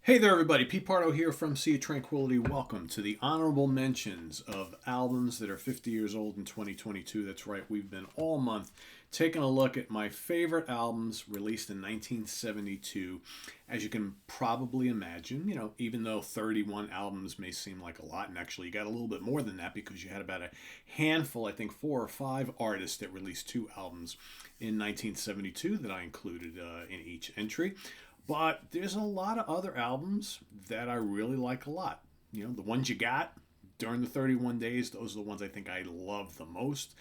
Hey there, everybody. Pete Pardo here from Sea of Tranquility. Welcome to the honorable mentions of albums that are 50 years old in 2022. That's right, we've been all month taking a look at my favorite albums released in 1972. As you can probably imagine, even though 31 albums may seem like a lot, and actually you got a little bit more than that because you had about a handful, I think 4 or 5 artists that released 2 albums in 1972 that I included in each entry. But there's a lot of other albums that I really like a lot. The ones you got during the 31 days, those are the ones I think I love the most.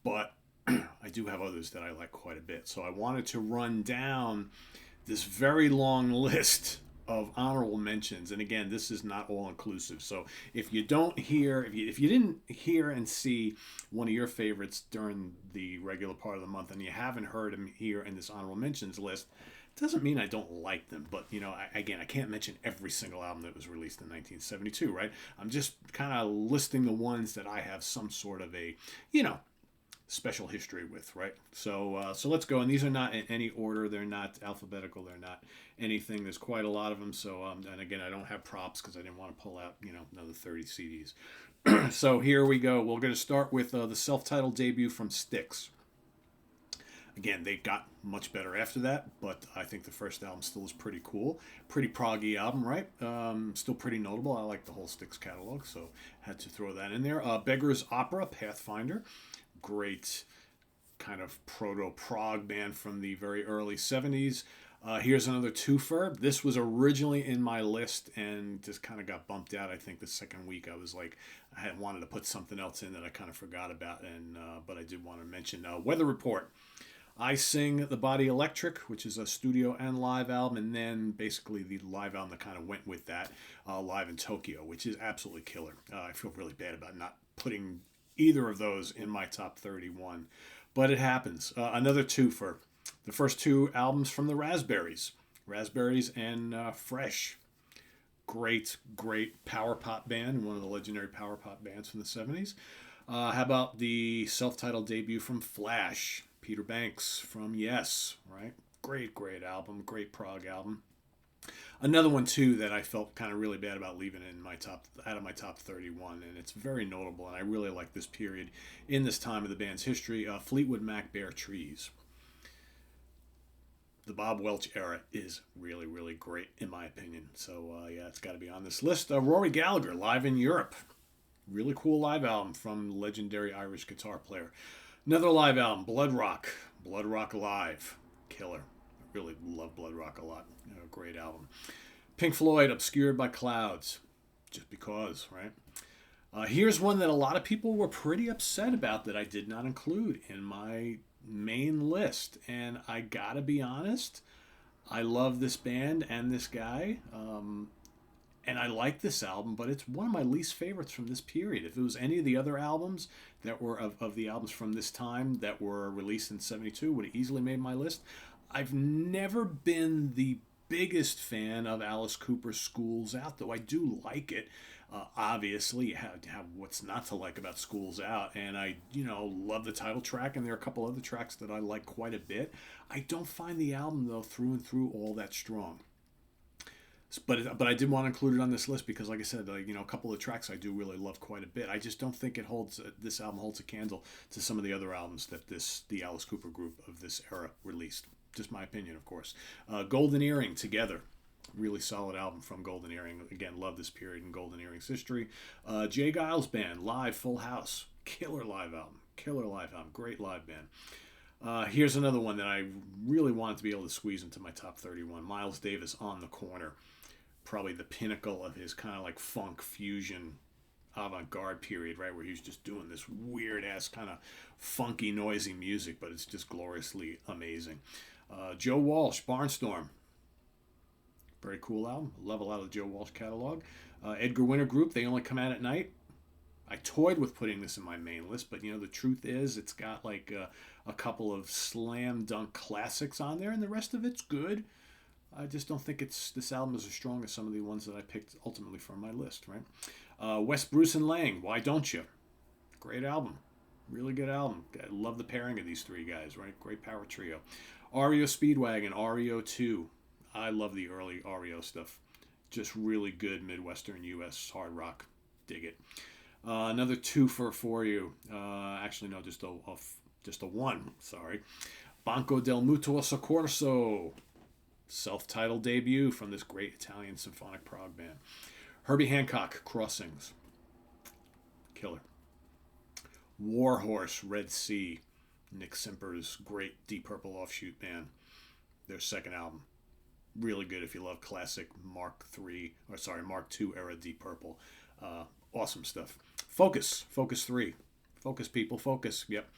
But I do have others that I like quite a bit. So I wanted to run down this very long list of honorable mentions. And again, this is not all inclusive. So if you don't hear, if you didn't hear and see one of your favorites during the regular part of the month and you haven't heard them here in this honorable mentions list, doesn't mean I don't like them, but I can't mention every single album that was released in 1972, right? I'm just kind of listing the ones that I have some sort of a, special history with, right? So let's go. And these are not in any order. They're not alphabetical. They're not anything. There's quite a lot of them. So and again, I don't have props because I didn't want to pull out another 30 CDs. So here we go. We're going to start with the self-titled debut from Styx. Again, they got much better after that, but I think the first album still is pretty cool. Pretty proggy album, right? Still pretty notable. I like the whole Styx catalog, so had to throw that in there. Beggar's Opera, Pathfinder. Great kind of proto-prog band from the very early 70s. Here's another twofer. This was originally in my list and just kind of got bumped out. I think the second week I was like, I had wanted to put something else in that I kind of forgot about, and but I did want to mention Weather Report. I Sing the Body Electric, which is a studio and live album, and then basically the live album that kind of went with that, Live in Tokyo, which is absolutely killer. I feel really bad about not putting either of those in my top 31, but it happens. Another two for the first 2 albums from the Raspberries and Fresh. Great power pop band, one of the legendary power pop bands from the 70s. How about the self-titled debut from Flash? Peter Banks from Yes, right? Great album, great prog album. Another one too that I felt kind of really bad about leaving in my top out of my top 31, and it's very notable, and I really like this period in this time of the band's history. Fleetwood Mac, Bare Trees. The Bob Welch era is really great in my opinion. So yeah, it's got to be on this list. Rory Gallagher, Live in Europe. Really cool live album from legendary Irish guitar player. Another live album, Blood Rock Live, killer. I really love Blood Rock a lot. Great album. Pink Floyd, Obscured by Clouds, just because, right? Here's one that a lot of people were pretty upset about that I did not include in my main list, and I gotta be honest, I love this band and this guy. And I like this album, but it's one of my least favorites from this period. If it was any of the other albums that were of the albums from this time that were released in 72, would have easily made my list. I've never been the biggest fan of Alice Cooper's Schools Out, though I do like it. Obviously, you have what's not to like about Schools Out, and I, love the title track, and there are a couple other tracks that I like quite a bit. I don't find the album, though, through and through all that strong. But I did want to include it on this list because, like I said, a couple of tracks I do really love quite a bit. I just don't think this album holds a candle to some of the other albums that the Alice Cooper group of this era released. Just my opinion, of course. Golden Earring, Together. Really solid album from Golden Earring. Again, love this period in Golden Earring's history. Jay Giles Band, Live, Full House. Killer live album. Great live band. Here's another one that I really wanted to be able to squeeze into my top 31. Miles Davis, On the Corner. Probably the pinnacle of his kind of like funk fusion avant-garde period, right, where he was just doing this weird ass kind of funky noisy music, but it's just gloriously amazing. Joe Walsh, Barnstorm. Very cool album. Love a lot of the Joe Walsh catalog. Edgar Winter Group, They Only Come Out at Night. I toyed with putting this in my main list, but the truth is it's got like a couple of slam dunk classics on there, and the rest of it's good. I just don't think this album is as strong as some of the ones that I picked ultimately from my list, right? Wes Bruce and Lang, Why Don't You? Great album. Really good album. I love the pairing of these 3 guys, right? Great power trio. REO Speedwagon, REO 2. I love the early REO stuff. Just really good Midwestern U.S. hard rock. Dig it. Another twofer for you. Actually, no, just a one. Sorry. Banco del Mutuo Soccorso. Self-titled debut from this great Italian symphonic prog band. Herbie Hancock, Crossings. Killer. Warhorse, Red Sea. Nick Simper's great Deep Purple offshoot band. Their second album. Really good if you love classic Mark II era Deep Purple. Awesome stuff. Focus 3. Focus, people, focus. Yep.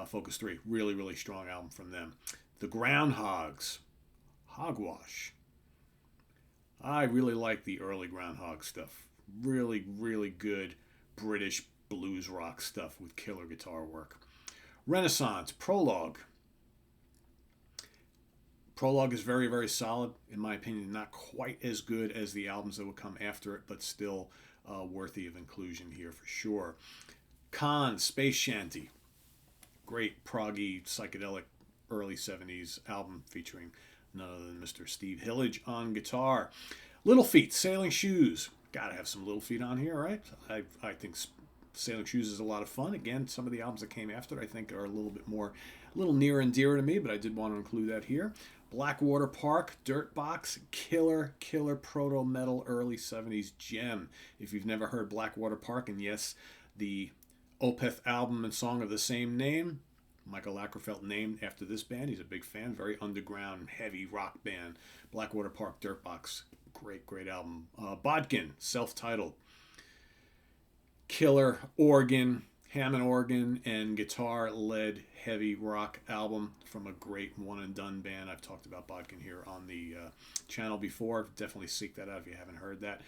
Focus 3. Really, really strong album from them. The Groundhogs. Hogwash. I really like the early Groundhog stuff. Really, really good British blues rock stuff with killer guitar work. Renaissance. Prologue. Prologue is very, very solid. In my opinion, not quite as good as the albums that would come after it, but still worthy of inclusion here for sure. Khan, Space Shanty. Great proggy, psychedelic, early 70s album featuring none other than Mr. Steve Hillage on guitar. Little Feat, Sailing Shoes. Gotta have some Little Feat on here, right? I think Sailing Shoes is a lot of fun. Again, some of the albums that came after it I think are a little near and dear to me, but I did want to include that here. Blackwater Park, Dirtbox, killer proto-metal early 70s gem. If you've never heard Blackwater Park, and yes, the Opeth album and song of the same name, Michael Lagerfeld named after this band. He's a big fan. Very underground, heavy rock band. Blackwater Park, Dirtbox. Great album. Bodkin, self-titled. Killer organ, Hammond organ, and guitar-led heavy rock album from a great one-and-done band. I've talked about Bodkin here on the channel before. Definitely seek that out if you haven't heard that.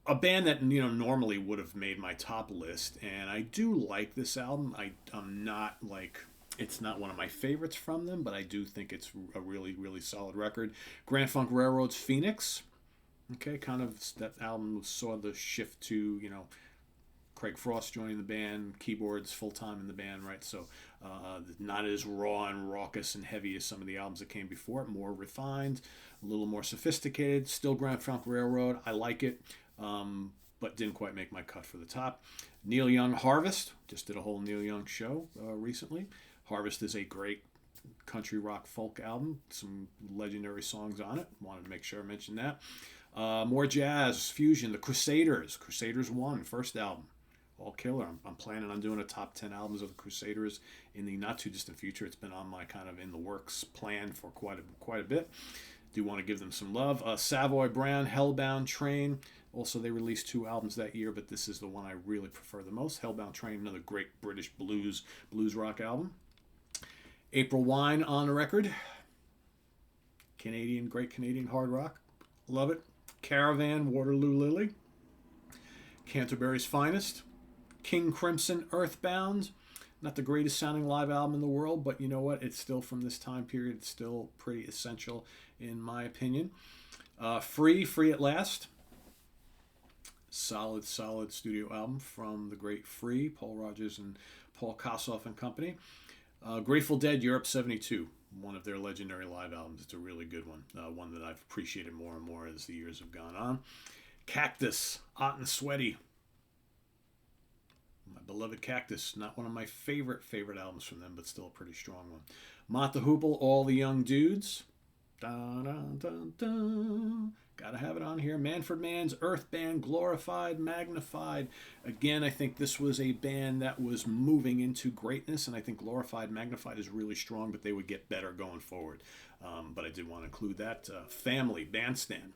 A band that normally would have made my top list, and I do like this album. I'm not like, it's not one of my favorites from them, but I do think it's a really, really solid record. Grand Funk Railroad's Phoenix. Okay, kind of that album saw the shift to, Craig Frost joining the band, keyboards full-time in the band, right? So not as raw and raucous and heavy as some of the albums that came before it. More refined, a little more sophisticated. Still Grand Funk Railroad. I like it, but didn't quite make my cut for the top. Neil Young, Harvest. Just did a whole Neil Young show recently. Harvest is a great country rock folk album. Some legendary songs on it. Wanted to make sure I mentioned that. More jazz, fusion, The Crusaders. Crusaders 1, first album. All killer. I'm planning on doing a top 10 albums of the Crusaders in the not too distant future. It's been on my kind of in the works plan for quite a bit. Do want to give them some love. Savoy Brown, Hellbound Train. Also, they released 2 albums that year, but this is the one I really prefer the most. Hellbound Train, another great British blues rock album. April Wine on the record. Great Canadian hard rock. Love it. Caravan, Waterloo Lily. Canterbury's Finest. King Crimson, Earthbound. Not the greatest sounding live album in the world, but you know what? It's still from this time period. It's still pretty essential in my opinion. Free at Last. Solid studio album from the great Free, Paul Rodgers and Paul Kossoff and company. Grateful Dead, Europe 72. One of their legendary live albums. It's a really good one. One that I've appreciated more and more as the years have gone on. Cactus, Hot and Sweaty. My beloved Cactus, not one of my favorite albums from them, but still a pretty strong one. Mott the Hoople, All the Young Dudes. Dun, dun, dun, dun. Gotta have it on here. Manfred Mann's Earth Band, Glorified, Magnified. Again, I think this was a band that was moving into greatness, and I think Glorified, Magnified is really strong, but they would get better going forward. But I did want to include that. Family, Bandstand.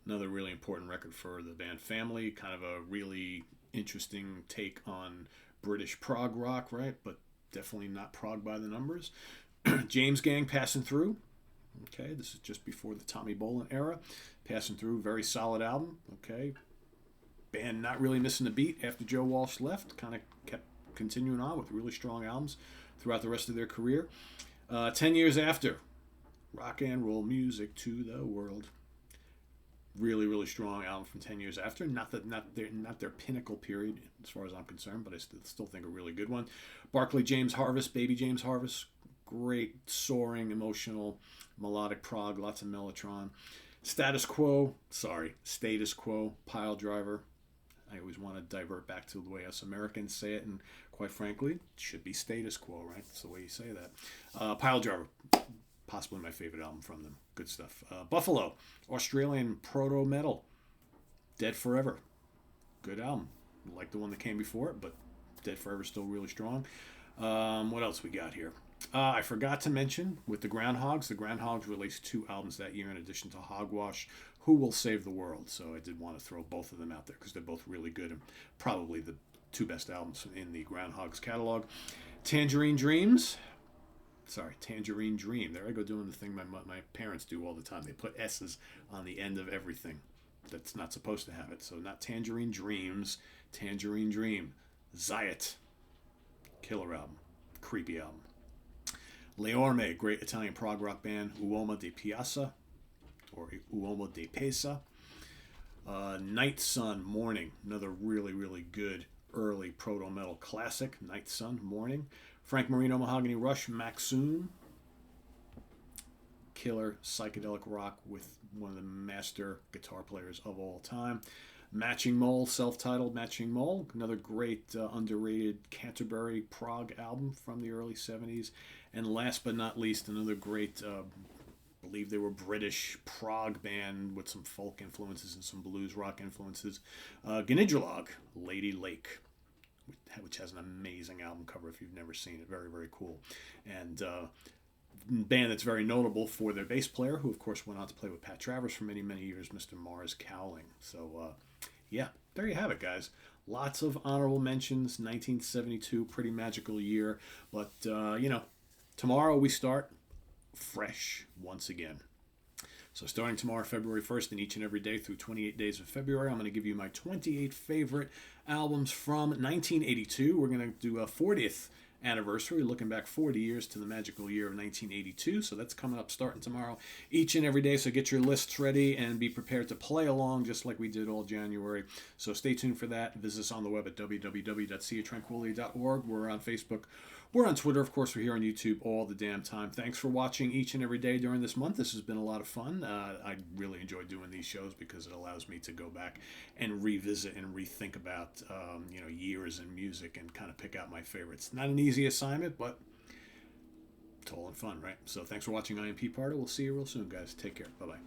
Another really important record for the band Family. Kind of a really interesting take on British prog rock, right? But definitely not prog by the numbers. James Gang, Passing Through. Okay, this is just before the Tommy Bolin era. Passing Through, very solid album. Okay, band not really missing a beat after Joe Walsh left. Kind of kept continuing on with really strong albums throughout the rest of their career. 10 years after, rock and roll music to the world. Really, really strong album from 10 years after. Not their pinnacle period, as far as I'm concerned, but I still think a really good one. Barclay James Harvest, Baby James Harvest. Great, soaring, emotional, melodic prog, lots of mellotron. Status Quo, Pile Driver. I always want to divert back to the way us Americans say it, and quite frankly, it should be status quo, right? That's the way you say that. Pile Driver, possibly my favorite album from them. Good stuff. Buffalo, Australian proto metal. Dead Forever, good album. Like the one that came before it, but Dead Forever is still really strong. What else we got here? I forgot to mention with the Groundhogs released 2 albums that year in addition to Hogwash, Who Will Save the World. So I did want to throw both of them out there because they're both really good and probably the 2 best albums in the Groundhogs catalog. Tangerine Dream. There I go doing the thing my parents do all the time. They put S's on the end of everything. That's not supposed to have it. So not Tangerine Dreams, Tangerine Dream. Zayat. Killer album. Creepy album. Le Orme, great Italian prog rock band. Uomo de Piazza, or Uomo de Pesa. Night Sun, Morning, another really, really good early proto-metal classic. Night Sun, Morning. Frank Marino, Mahogany Rush, Maxoon. Killer psychedelic rock with one of the master guitar players of all time. Matching Mole, self-titled Matching Mole, another great underrated Canterbury prog album from the early 70s. And last but not least, another great, I believe they were British prog band with some folk influences and some blues rock influences. Gnidralog, Lady Lake, which has an amazing album cover if you've never seen it. Very, very cool. And band that's very notable for their bass player, who of course went on to play with Pat Travers for many, many years, Mr. Mars Cowling. So, yeah, there you have it, guys. Lots of honorable mentions. 1972, pretty magical year. But, tomorrow we start fresh once again. So starting tomorrow, February 1st, and each and every day through 28 days of February, I'm going to give you my 28 favorite albums from 1982. We're going to do a 40th anniversary, looking back 40 years to the magical year of 1982. So that's coming up starting tomorrow, each and every day. So get your lists ready and be prepared to play along just like we did all January. So stay tuned for that. Visit us on the web at www.seatranquility.org. We're on Facebook. We're on Twitter, of course. We're here on YouTube all the damn time. Thanks for watching each and every day during this month. This has been a lot of fun. I really enjoy doing these shows because it allows me to go back and revisit and rethink about, years in music and kind of pick out my favorites. Not an easy assignment, but it's all in fun, right? So thanks for watching. I am Pete Pardo. We'll see you real soon, guys. Take care. Bye-bye.